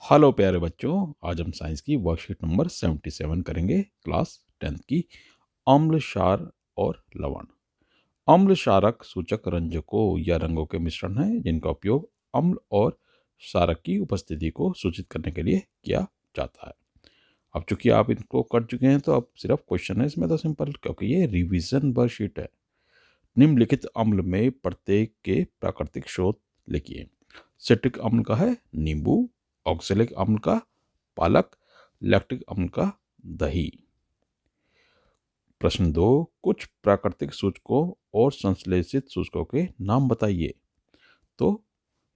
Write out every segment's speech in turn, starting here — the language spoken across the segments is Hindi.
हेलो प्यारे बच्चों, आज हम साइंस की वर्कशीट नंबर 77 करेंगे, क्लास 10th की। अम्ल, क्षार और लवण। अम्ल क्षारक सूचक रंजकों या रंगों के मिश्रण हैं जिनका उपयोग अम्ल और क्षारक की उपस्थिति को सूचित करने के लिए किया जाता है। अब चूंकि आप इनको कर चुके हैं तो अब सिर्फ क्वेश्चन है इसमें, तो सिंपल, क्योंकि ये रिवीजन वर्कशीट है। निम्नलिखित अम्ल में प्रत्येक के प्राकृतिक स्रोत लिखिए। सिट्रिक अम्ल का है नींबू, ऑक्सैलिक अम्ल का पालक, लैक्टिक अम्ल का दही। प्रश्न 2, कुछ प्राकृतिक सूचकों और संश्लेषित सूचकों के नाम बताइए। तो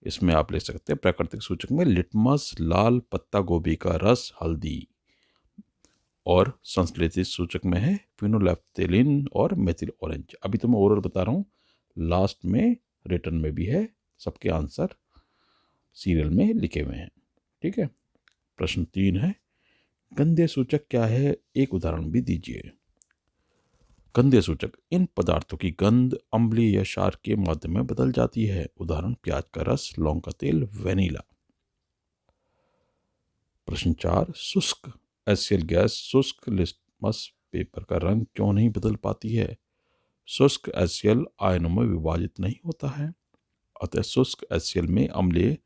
इसमें आप ले सकते हैं प्राकृतिक सूचक में लिटमस, लाल पत्ता गोभी का रस, हल्दी। और संश्लेषित सूचक में है फिनोलेफ्थेलिन और मेथिल ऑरेंज। अभी तो मैं ओरल बता रहा हूँ, लास्ट में रिटर्न में भी है, सबके आंसर सीरियल में लिखे हुए हैं। ठीक है। प्रश्न 3 है, गंधीय सूचक क्या है, एक उदाहरण भी दीजिए। गंधीय सूचक, इन पदार्थों की गंध अम्लीय या क्षार के माध्यम में बदल जाती है। उदाहरण प्याज का रस, लौंग का तेल, वेनिला। प्रश्न 4, शुष्क एसियल गैस शुष्क लिटमस पेपर का रंग क्यों नहीं बदल पाती है। शुष्क एसियल आयनों में विभाजित नहीं होता है, अतः शुष्क एसियल में अम्लीय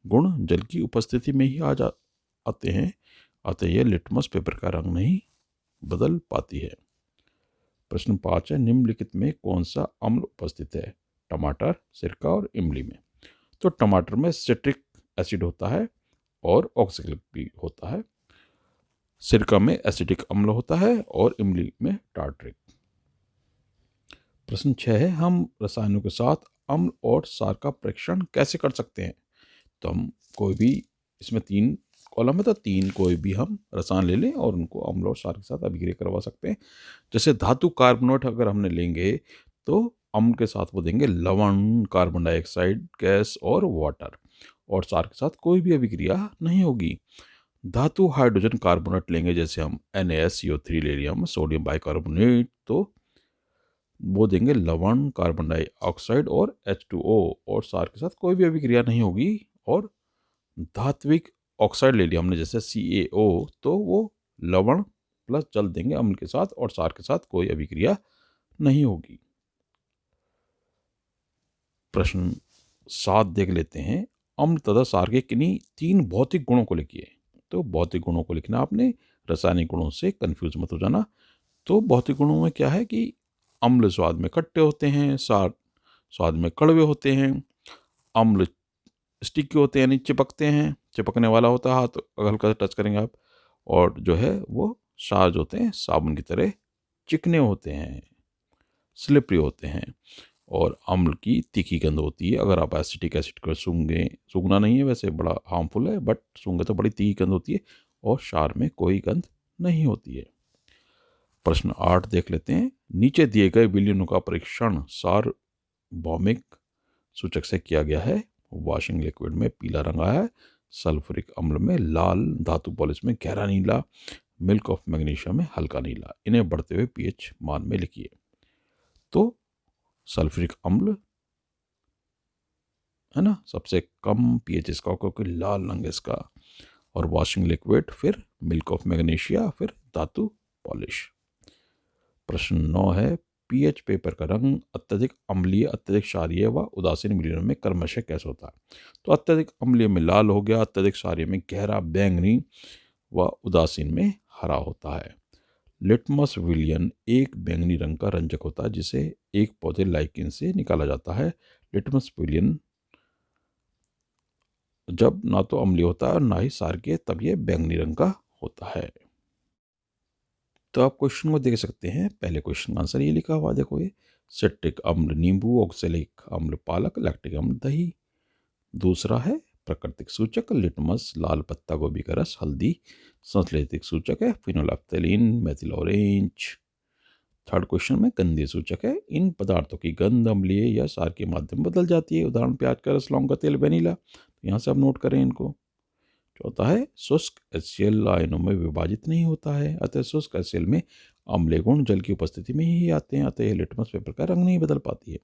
गुण जल की उपस्थिति में ही आते हैं, अतः यह लिटमस पेपर का रंग नहीं बदल पाती है। प्रश्न 5 है, निम्नलिखित में कौन सा अम्ल उपस्थित है। टमाटर, सिरका और इमली में। तो टमाटर में सिट्रिक एसिड होता है और ऑक्सैलिक भी होता है। सिरका में एसिडिक अम्ल होता है और इमली में टार्ट्रिक। प्रश्न 6 है, हम रसायनों के साथ अम्ल और क्षार का परीक्षण कैसे कर सकते हैं। तो हम कोई भी, इसमें 3 कॉलम है तो 3 कोई भी हम रसायन ले लें और उनको अम्ल और क्षार के साथ अभिक्रिया करवा सकते हैं। जैसे धातु कार्बोनेट अगर हमने लेंगे तो अम्ल के साथ वो देंगे लवण, कार्बन डाइऑक्साइड गैस और वाटर, और क्षार के साथ कोई भी अभिक्रिया नहीं होगी। धातु हाइड्रोजन कार्बोनेट लेंगे, जैसे हम NaSCO3 ले लिया हम, सोडियम बाइकार्बोनेट, तो वो देंगे लवण, कार्बन डाइऑक्साइड और H2O, और क्षार के साथ कोई भी अभिक्रिया नहीं होगी। और धात्विक ऑक्साइड ले लिया हमने, जैसे CaO, तो वो लवण प्लस जल देंगे अम्ल के साथ और क्षार के साथ कोई अभिक्रिया नहीं होगी। प्रश्न 7 देख लेते हैं, अम्ल तथा क्षार के किन्हीं 3 भौतिक गुणों को लिखिए। तो भौतिक गुणों को लिखना आपने, रासायनिक गुणों से कंफ्यूज मत हो जाना। तो भौतिक गुणों में क्या है कि अम्ल स्वाद में खट्टे होते हैं, क्षार स्वाद में कड़वे होते हैं, अम्ल स्टिकी होते हैं यानी चिपकते हैं, चिपकने वाला होता है, हाथ अगर हल्का सा टच करेंगे आप, और जो है वो क्षार जो होते हैं साबुन की तरह चिकने होते हैं, स्लिपरी होते हैं। और अम्ल की तीखी गंध होती है, अगर आप एसिटिक एसिड को सूंघें, सूंघना नहीं है वैसे, बड़ा हार्मफुल है, बट सूंघे तो बड़ी तीखी गंध होती है, और क्षार में कोई गंध नहीं होती है। प्रश्न 8 देख लेते हैं, नीचे दिए गए विलयनों का परीक्षण सार्वभौमिक सूचक से किया गया है। वॉशिंग लिक्विड में पीला रंग आया है, सल्फ्यूरिक अम्ल में लाल, धातु पॉलिश में गहरा नीला, मिल्क ऑफ मैग्नीशिया में हल्का नीला। इन्हें बढ़ते हुए pH मान में लिखिए। तो सल्फ्यूरिक अम्ल है ना, सबसे कम pH इसका, क्योंकि लाल रंग इसका, और वॉशिंग लिक्विड, फिर मिल्क ऑफ मैग्नीशिया, फिर धातु पॉलिश। प्रश्न 9 है, पीएच पेपर का रंग अत्यधिक अम्लीय, अत्यधिक क्षारीय व उदासीन विलयनों में क्रमशः कैसे होता है। तो अत्यधिक अम्लीय में लाल हो गया, अत्यधिक क्षारीय में गहरा बैंगनी व उदासीन में हरा होता है। लिटमस विलयन एक बैंगनी रंग का रंजक होता है जिसे एक पौधे लाइकिन से निकाला जाता है। लिटमस विलयन जब ना तो अम्लीय होता है और ना ही क्षारीय, तब यह बैंगनी रंग का होता है। तो आप क्वेश्चन को देख सकते हैं, पहले क्वेश्चन का आंसर ये लिखा हुआ देखो, ये सिट्रिक अम्ल नींबू, ऑक्सैलिक अम्ल पालक, लैक्टिक अम्ल दही। दूसरा है प्राकृतिक सूचक लिटमस, लाल पत्ता गोभी का रस, हल्दी। संश्लेषित सूचक है फिनोलेफ्थेलिन, मेथिल ऑरेंज। थर्ड क्वेश्चन में गंधीय सूचक है, इन पदार्थों की गंध अम्लीय या क्षार के माध्यम बदल जाती है। उदाहरण प्याज का रस, लौंग का तेल, वेनिला। तो यहाँ से आप नोट करें इनको। चौथा है शुष्क एचसीएल आयनों में विभाजित नहीं होता है, अतः शुष्क एचसीएल में अम्लीय गुण जल की उपस्थिति में ही आते हैं, अतः यह लिटमस पेपर का रंग नहीं बदल पाती है।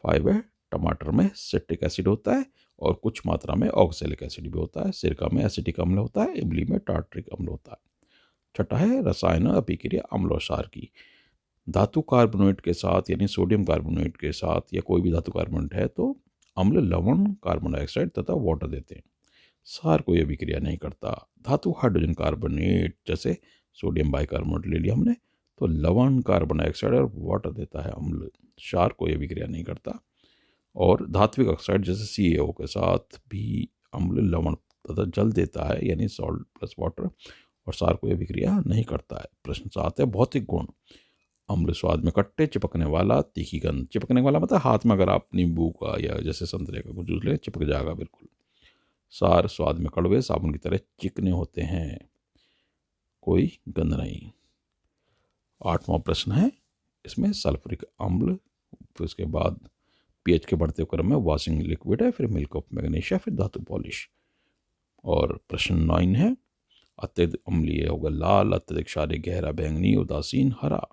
5 है टमाटर में सिट्रिक एसिड होता है और कुछ मात्रा में ऑक्सैलिक एसिड भी होता है। सिरका में एसिटिक अम्ल होता है, इमली में टार्टरिक अम्ल होता है। छठा है रसायन अभिक्रिया अम्ल और क्षार की। धातु कार्बोनेट के साथ यानी सोडियम कार्बोनेट के साथ या कोई भी धातु कार्बोनेट है तो अम्ल लवण, कार्बन डाइऑक्साइड तथा वाटर देते हैं। क्षार कोई अभिक्रिया नहीं करता। धातु हाइड्रोजन कार्बोनेट जैसे सोडियम बाइकार्बोनेट ले लिया हमने तो लवण, कार्बन डाइऑक्साइड और वाटर देता है अम्ल। क्षार कोई अभिक्रिया नहीं करता। और धात्विक ऑक्साइड जैसे CaO के साथ भी अम्ल लवण तथा जल देता है यानी सॉल्ट प्लस वाटर, और क्षार कोई अभिक्रिया नहीं करता है। प्रश्न 7 है भौतिक गुण। अम्ल स्वाद में खट्टे, चिपकने वाला, तीखी गंध। चिपकने वाला मतलब हाथ में अगर आप नींबू का या जैसे संतरे का कुछ जूस ले चिपक जाएगा बिल्कुल। क्षार स्वाद में कड़वे, साबुन की तरह चिकने होते हैं, कोई गंध नहीं। 8वां प्रश्न है इसमें सल्फ्यूरिक अम्ल, फिर उसके बाद pH के बढ़ते क्रम में वॉशिंग लिक्विड है, फिर मिल्क ऑफ मैग्नीशिया, फिर धातु पॉलिश। और प्रश्न 9 है अत्यधिक अम्लीय होगा लाल, अत्यधिक क्षारीय गहरा बैंगनी, उदासीन हरा।